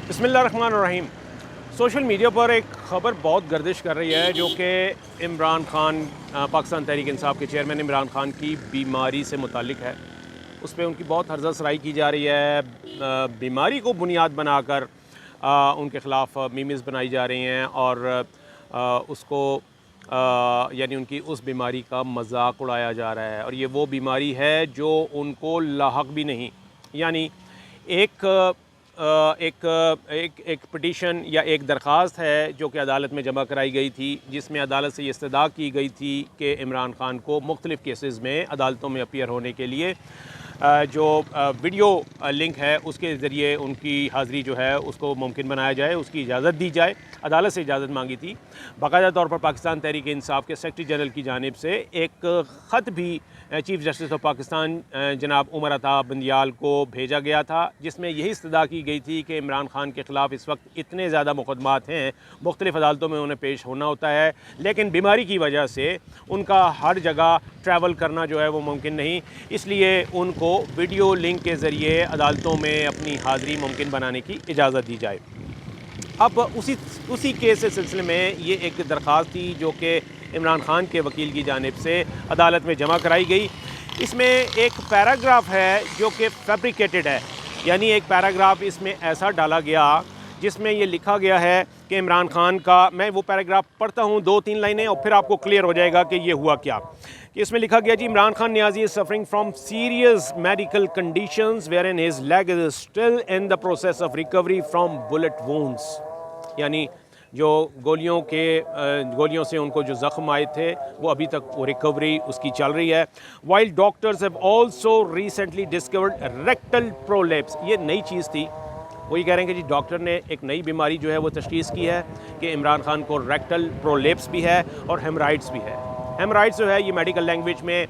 बिस्मिल्लाहिर्रहमानिर्रहीम। Social media पर एक ख़बर बहुत गर्दिश कर रही है जो कि इमरान खान, पाकिस्तान तहरीक इंसाफ के चेयरमैन इमरान खान की बीमारी से मुतालिक है। उस पर उनकी बहुत हर्जा सराई की जा रही है। बीमारी को बुनियाद बनाकर उनके ख़िलाफ़ मीम्स बनाई जा रही हैं और उसको यानी उनकी उस बीमारी का मजाक उड़ाया जा रहा है। और ये वो बीमारी है जो उनको लाहक भी नहीं। यानी एक एक एक एक पिटीशन या एक दरख्वास्त है जो कि अदालत में जमा कराई गई थी, जिसमें अदालत से ये इस्तदा की गई थी कि इमरान खान को मुख्तलिफ़ केसेस में अदालतों में अपीयर होने के लिए जो वीडियो लिंक है उसके ज़रिए उनकी हाज़िरी जो है उसको मुमकिन बनाया जाए, उसकी इजाज़त दी जाए। अदालत से इजाज़त मांगी थी। बाकायदा तौर पर पाकिस्तान तहरीक इंसाफ के सेक्रेटरी जनरल की जानिब से एक ख़त भी चीफ़ जस्टिस ऑफ पाकिस्तान जनाब उमर अता बंदियाल को भेजा गया था, जिसमें यही इस्तदा की गई थी कि इमरान खान के ख़िलाफ़ इस वक्त इतने ज़्यादा मुकदमात हैं, मुख्तलिफ़ अदालतों में उन्हें पेश होना होता है, लेकिन बीमारी की वजह से उनका हर जगह ट्रैवल करना जो है वो मुमकिन नहीं। इसलिए उनको वीडियो लिंक के ज़रिए अदालतों में अपनी हाज़िरी मुमकिन बनाने की इजाज़त दी जाए। अब उसी केस के सिलसिले में ये एक दरख्वास्त थी जो कि इमरान खान के वकील की जानिब से अदालत में जमा कराई गई। इसमें एक पैराग्राफ है जो कि फैब्रिकेटेड है। यानी एक पैराग्राफ इसमें ऐसा डाला गया जिसमें ये लिखा गया है कि इमरान खान का, मैं वो पैराग्राफ पढ़ता हूँ 2-3 लाइनें और फिर आपको क्लियर हो जाएगा कि ये हुआ क्या। कि इसमें लिखा गया जी, Imran Khan Niazi is suffering from serious medical conditions wherein his leg is still in the process of recovery from bullet wounds. यानी जो गोलियों से उनको जो ज़ख्म आए थे वो अभी तक वो रिकवरी उसकी चल रही है। While doctors have also recently discovered rectal prolapse. ये नई चीज़ थी। वो ये कह रहे हैं कि जी डॉक्टर ने एक नई बीमारी जो है वो तशख़ीस की है कि इमरान खान को रेक्टल प्रोलेप्स भी है और हेमराइड्स भी है। हेमराइड्स जो है ये मेडिकल लैंग्वेज में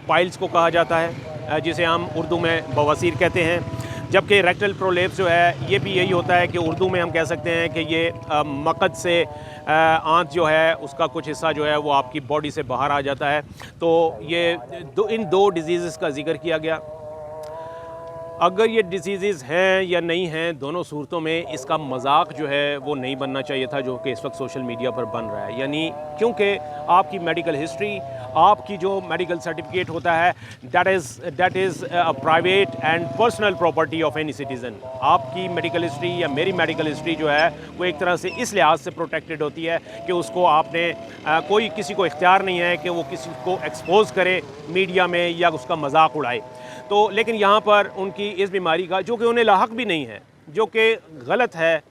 पाइल्स को कहा जाता है, जिसे हम उर्दू में बवासीर कहते हैं। जबकि रेक्टल प्रोलेप्स जो है ये भी यही होता है कि उर्दू में हम कह सकते हैं कि ये मकद से आंत जो है उसका कुछ हिस्सा जो है वो आपकी बॉडी से बाहर आ जाता है। तो ये इन दो डिजीज़ का जिक्र किया गया। अगर ये डिजीज़ हैं या नहीं हैं, दोनों सूरतों में इसका मजाक जो है वो नहीं बनना चाहिए था जो कि इस वक्त सोशल मीडिया पर बन रहा है। यानी क्योंकि आपकी मेडिकल हिस्ट्री, आपकी जो मेडिकल सर्टिफिकेट होता है, that is private and personal property of any citizen. आपकी मेडिकल हिस्ट्री या मेरी मेडिकल हिस्ट्री जो है वो एक तरह से इस लिहाज से प्रोटेक्टेड होती है कि उसको आपने कोई किसी को इख्तियार नहीं है कि वो किसी को एक्सपोज करे मीडिया में या उसका मजाक उड़ाए। तो लेकिन यहाँ पर उनकी इस बीमारी का, जो कि उन्हें लाहक भी नहीं है, जो कि गलत है,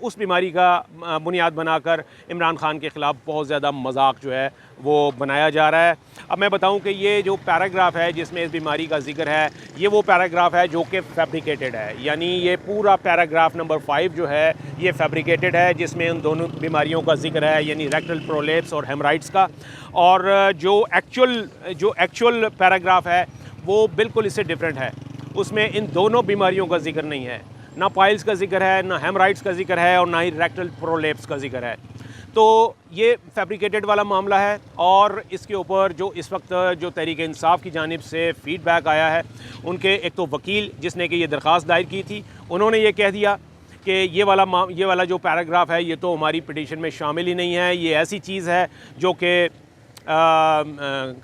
उस बीमारी का बुनियाद बनाकर इमरान खान के ख़िलाफ़ बहुत ज़्यादा मजाक जो है वो बनाया जा रहा है। अब मैं बताऊं कि ये जो पैराग्राफ है जिसमें इस बीमारी का जिक्र है, ये वो पैराग्राफ है जो कि फैब्रिकेटेड है। यानी ये पूरा पैराग्राफ नंबर 5 जो है ये फैब्रिकेटेड है, जिसमें उन दोनों बीमारियों का जिक्र है, यानी रेक्टल प्रोलेप्स और हेमराइड्स का। और जो एक्चुअल पैराग्राफ है वो बिल्कुल इससे डिफरेंट है। उसमें इन दोनों बीमारियों का जिक्र नहीं है, ना पाइल्स का जिक्र है, ना हेमराइड्स का जिक्र है और ना ही रेक्टल प्रोलेप्स का जिक्र है। तो ये फैब्रिकेटेड वाला मामला है। और इसके ऊपर जो इस वक्त जो तहरीक इंसाफ की जानिब से फ़ीडबैक आया है, उनके एक तो वकील जिसने कि ये दरख्वास्त दायर की थी, उन्होंने ये कह दिया कि ये वाला जो पैराग्राफ है ये तो हमारी पिटीशन में शामिल ही नहीं है, ये ऐसी चीज़ है जो कि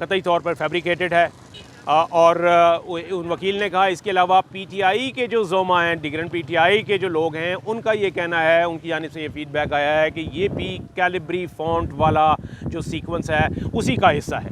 कतई तौर पर फैब्रिकेटेड है। और उन वकील ने कहा इसके अलावा पीटीआई के जो ज़ोमा हैं, डिगरन पीटीआई के जो लोग हैं, उनका ये कहना है, उनकी जानिब से ये फ़ीडबैक आया है कि ये भी कैलिब्री फ़ॉन्ट वाला जो सीक्वेंस है उसी का हिस्सा है।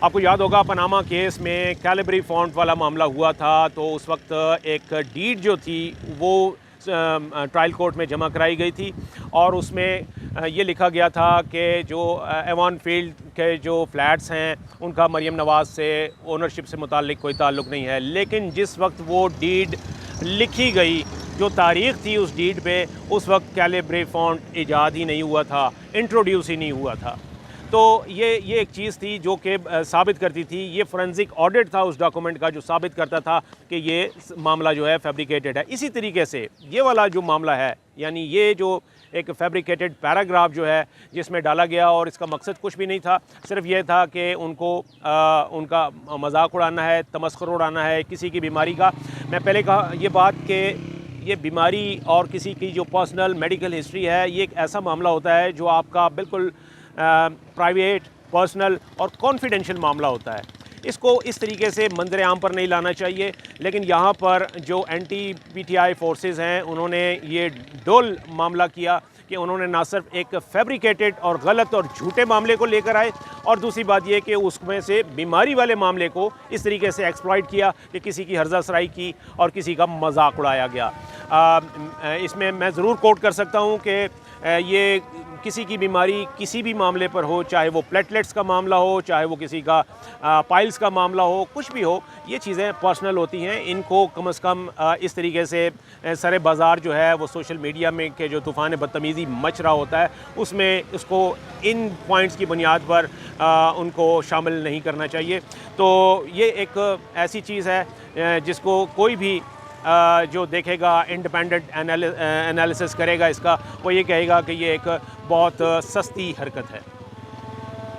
आपको याद होगा पनामा केस में कैलिब्री फ़ॉन्ट वाला मामला हुआ था, तो उस वक्त एक डीड जो थी वो ट्रायल कोर्ट में जमा कराई गई थी और उसमें ये लिखा गया था कि जो एवान फील्ड के जो फ्लैट्स हैं उनका मरियम नवाज़ से ओनरशिप से मुताल्लिक कोई ताल्लुक़ नहीं है। लेकिन जिस वक्त वो डीड लिखी गई, जो तारीख़ थी उस डीड पे, उस वक्त कैलिब्री फ़ॉन्ट ईजाद ही नहीं हुआ था, इंट्रोड्यूस ही नहीं हुआ था। तो ये एक चीज़ थी जो कि साबित करती थी, ये फोरेंसिक ऑडिट था उस डॉक्यूमेंट का जो साबित करता था कि ये मामला जो है फैब्रिकेटेड है। इसी तरीके से ये वाला जो मामला है, यानी ये जो एक फैब्रिकेटेड पैराग्राफ जो है जिसमें डाला गया, और इसका मकसद कुछ भी नहीं था, सिर्फ ये था कि उनको उनका मजाक उड़ाना है, तमस्खुर उड़ाना है किसी की बीमारी का। मैं पहले कहा ये बात कि ये बीमारी और किसी की जो पर्सनल मेडिकल हिस्ट्री है, ये एक ऐसा मामला होता है जो आपका बिल्कुल प्राइवेट, पर्सनल और कॉन्फिडेंशियल मामला होता है। इसको इस तरीके से मंजर आम पर नहीं लाना चाहिए। लेकिन यहाँ पर जो एंटी पीटीआई फोर्सेस हैं, उन्होंने ये डोल मामला किया कि उन्होंने ना सिर्फ एक फैब्रिकेटेड और गलत और झूठे मामले को लेकर आए, और दूसरी बात ये कि उसमें से बीमारी वाले मामले को इस तरीके से एक्सप्लॉइट किया कि किसी की हर्जासराई की और किसी का मजाक उड़ाया गया। इसमें मैं ज़रूर कोट कर सकता हूँ कि ये किसी की बीमारी किसी भी मामले पर हो, चाहे वो प्लेटलेट्स का मामला हो, चाहे वो किसी का पाइल्स का मामला हो, कुछ भी हो, ये चीज़ें पर्सनल होती हैं। इनको कम से कम इस तरीके से सरे बाज़ार जो है वो सोशल मीडिया में के जो तूफ़ान बदतमीज़ी मच रहा होता है, उसमें उसको इन पॉइंट्स की बुनियाद पर उनको शामिल नहीं करना चाहिए। तो ये एक ऐसी चीज़ है जिसको कोई भी जो देखेगा, इंडिपेंडेंट एनालिसिस करेगा इसका, वो ये कहेगा कि ये एक बहुत सस्ती हरकत है।